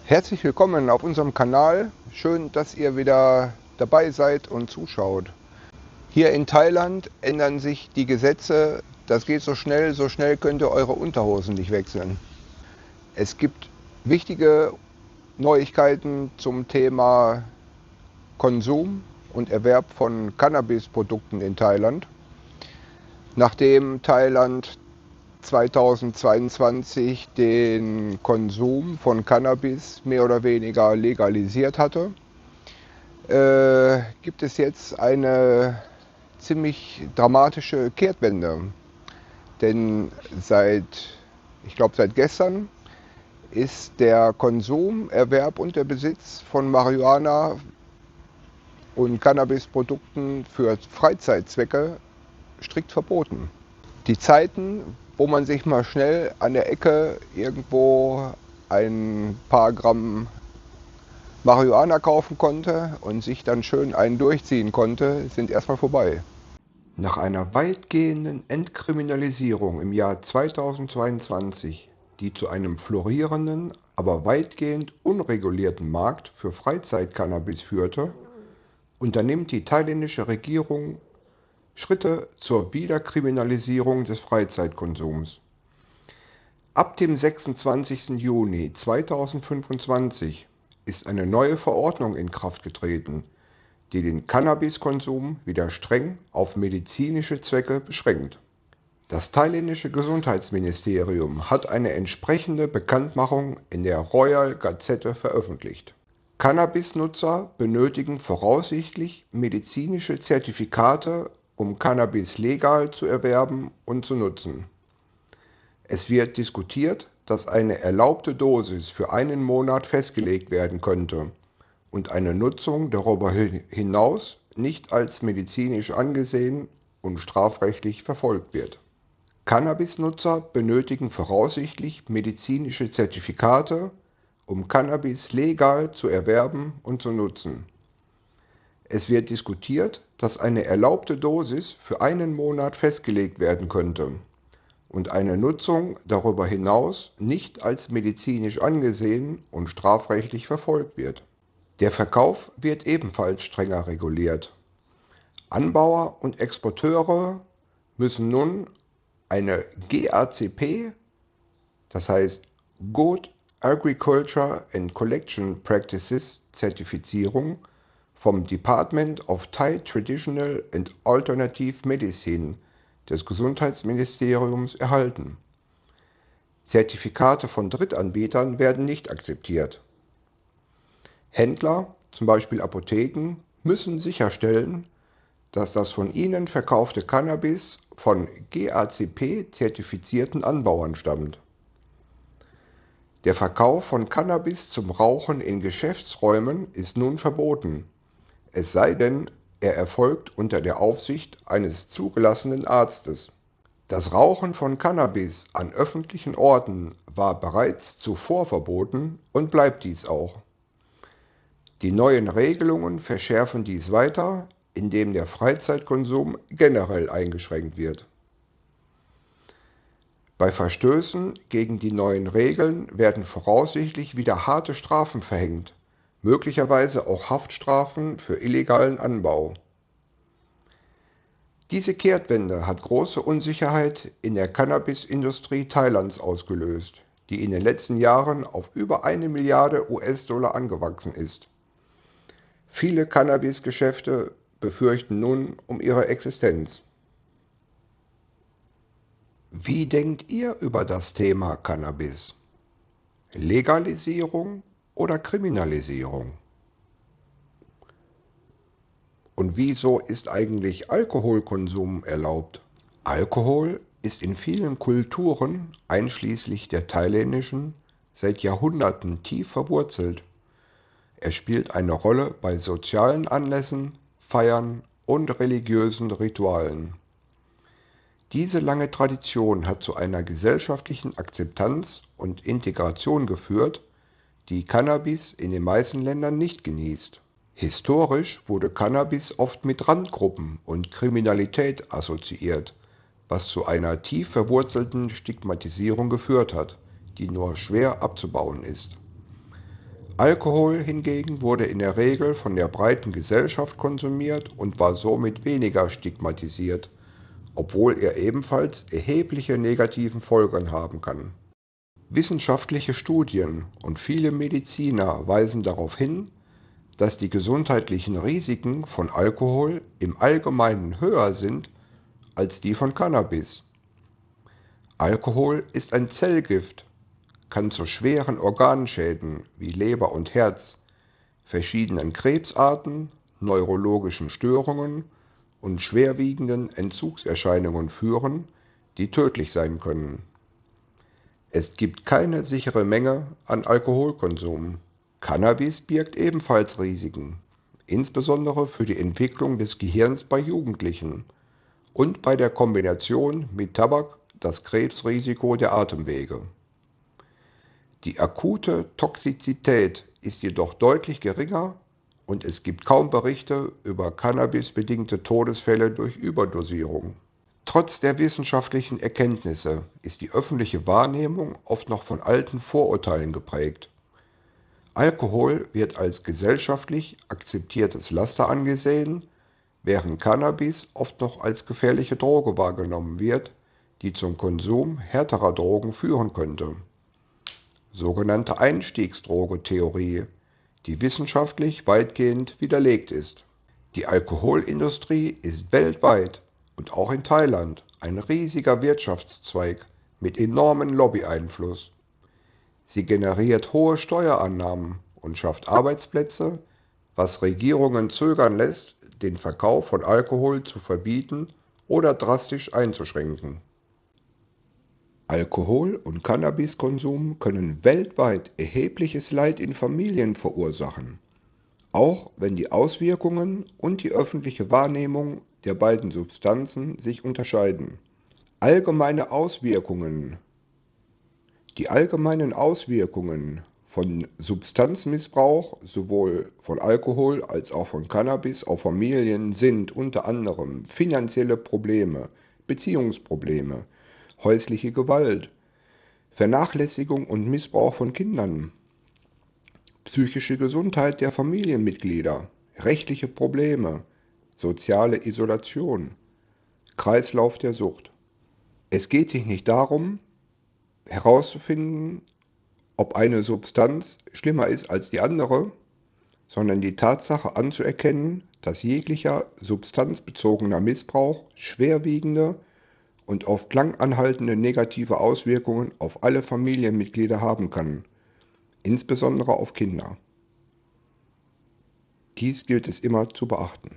Herzlich willkommen auf unserem Kanal. Schön, dass ihr wieder dabei seid und zuschaut. Hier in Thailand ändern sich die Gesetze. Das geht so schnell könnt ihr eure Unterhosen nicht wechseln. Es gibt wichtige Neuigkeiten zum Thema Konsum und Erwerb von Cannabisprodukten in Thailand. Nachdem Thailand 2022 den Konsum von Cannabis mehr oder weniger legalisiert hatte, gibt es jetzt eine ziemlich dramatische Kehrtwende. Denn seit gestern ist der Konsum, Erwerb und der Besitz von Marihuana und Cannabisprodukten für Freizeitzwecke strikt verboten. Die Zeiten, wo man sich mal schnell an der Ecke irgendwo ein paar Gramm Marihuana kaufen konnte und sich dann schön einen durchziehen konnte, sind erstmal vorbei. Nach einer weitgehenden Entkriminalisierung im Jahr 2022, die zu einem florierenden, aber weitgehend unregulierten Markt für Freizeit-Cannabis führte, unternimmt die thailändische Regierung Schritte zur Wiederkriminalisierung des Freizeitkonsums. Ab dem 26. Juni 2025 ist eine neue Verordnung in Kraft getreten, die den Cannabiskonsum wieder streng auf medizinische Zwecke beschränkt. Das thailändische Gesundheitsministerium hat eine entsprechende Bekanntmachung in der Royal Gazette veröffentlicht. Cannabis-Nutzer benötigen voraussichtlich medizinische Zertifikate, um Cannabis legal zu erwerben und zu nutzen. Es wird diskutiert, dass eine erlaubte Dosis für einen Monat festgelegt werden könnte und eine Nutzung darüber hinaus nicht als medizinisch angesehen und strafrechtlich verfolgt wird. Cannabis-Nutzer benötigen voraussichtlich medizinische Zertifikate, um Cannabis legal zu erwerben und zu nutzen. Es wird diskutiert, dass eine erlaubte Dosis für einen Monat festgelegt werden könnte und eine Nutzung darüber hinaus nicht als medizinisch angesehen und strafrechtlich verfolgt wird. Der Verkauf wird ebenfalls strenger reguliert. Anbauer und Exporteure müssen nun eine GACP, das heißt Good Agriculture and Collection Practices Zertifizierung vom Department of Thai Traditional and Alternative Medicine des Gesundheitsministeriums erhalten. Zertifikate von Drittanbietern werden nicht akzeptiert. Händler, zum Beispiel Apotheken, müssen sicherstellen, dass das von ihnen verkaufte Cannabis von GACP-zertifizierten Anbauern stammt. Der Verkauf von Cannabis zum Rauchen in Geschäftsräumen ist nun verboten, es sei denn, er erfolgt unter der Aufsicht eines zugelassenen Arztes. Das Rauchen von Cannabis an öffentlichen Orten war bereits zuvor verboten und bleibt dies auch. Die neuen Regelungen verschärfen dies weiter, indem der Freizeitkonsum generell eingeschränkt wird. Bei Verstößen gegen die neuen Regeln werden voraussichtlich wieder harte Strafen verhängt, möglicherweise auch Haftstrafen für illegalen Anbau. Diese Kehrtwende hat große Unsicherheit in der Cannabisindustrie Thailands ausgelöst, die in den letzten Jahren auf über 1 Milliarde US-Dollar angewachsen ist. Viele Cannabisgeschäfte befürchten nun um ihre Existenz. Wie denkt ihr über das Thema Cannabis? Legalisierung oder Kriminalisierung? Und wieso ist eigentlich Alkoholkonsum erlaubt? Alkohol ist in vielen Kulturen, einschließlich der thailändischen, seit Jahrhunderten tief verwurzelt. Er spielt eine Rolle bei sozialen Anlässen, Feiern und religiösen Ritualen. Diese lange Tradition hat zu einer gesellschaftlichen Akzeptanz und Integration geführt, die Cannabis in den meisten Ländern nicht genießt. Historisch wurde Cannabis oft mit Randgruppen und Kriminalität assoziiert, was zu einer tief verwurzelten Stigmatisierung geführt hat, die nur schwer abzubauen ist. Alkohol hingegen wurde in der Regel von der breiten Gesellschaft konsumiert und war somit weniger stigmatisiert, obwohl er ebenfalls erhebliche negativen Folgen haben kann. Wissenschaftliche Studien und viele Mediziner weisen darauf hin, dass die gesundheitlichen Risiken von Alkohol im Allgemeinen höher sind als die von Cannabis. Alkohol ist ein Zellgift, kann zu schweren Organschäden wie Leber und Herz, verschiedenen Krebsarten, neurologischen Störungen und schwerwiegenden Entzugserscheinungen führen, die tödlich sein können. Es gibt keine sichere Menge an Alkoholkonsum. Cannabis birgt ebenfalls Risiken, insbesondere für die Entwicklung des Gehirns bei Jugendlichen und bei der Kombination mit Tabak das Krebsrisiko der Atemwege. Die akute Toxizität ist jedoch deutlich geringer und es gibt kaum Berichte über cannabisbedingte Todesfälle durch Überdosierung. Trotz der wissenschaftlichen Erkenntnisse ist die öffentliche Wahrnehmung oft noch von alten Vorurteilen geprägt. Alkohol wird als gesellschaftlich akzeptiertes Laster angesehen, während Cannabis oft noch als gefährliche Droge wahrgenommen wird, die zum Konsum härterer Drogen führen könnte. Sogenannte Einstiegsdroge-Theorie, die wissenschaftlich weitgehend widerlegt ist. Die Alkoholindustrie ist weltweit und auch in Thailand ein riesiger Wirtschaftszweig mit enormem Lobbyeinfluss. Sie generiert hohe Steuereinnahmen und schafft Arbeitsplätze, was Regierungen zögern lässt, den Verkauf von Alkohol zu verbieten oder drastisch einzuschränken. Alkohol- und Cannabiskonsum können weltweit erhebliches Leid in Familien verursachen, auch wenn die Auswirkungen und die öffentliche Wahrnehmung der beiden Substanzen sich unterscheiden. Allgemeine Auswirkungen Die allgemeinen Auswirkungen von Substanzmissbrauch, sowohl von Alkohol als auch von Cannabis auf Familien sind unter anderem finanzielle Probleme, Beziehungsprobleme, häusliche Gewalt, Vernachlässigung und Missbrauch von Kindern, psychische Gesundheit der Familienmitglieder, rechtliche Probleme, soziale Isolation, Kreislauf der Sucht. Es geht hier nicht darum, herauszufinden, ob eine Substanz schlimmer ist als die andere, sondern die Tatsache anzuerkennen, dass jeglicher substanzbezogener Missbrauch schwerwiegende und oft lang anhaltende negative Auswirkungen auf alle Familienmitglieder haben kann, insbesondere auf Kinder. Dies gilt es immer zu beachten.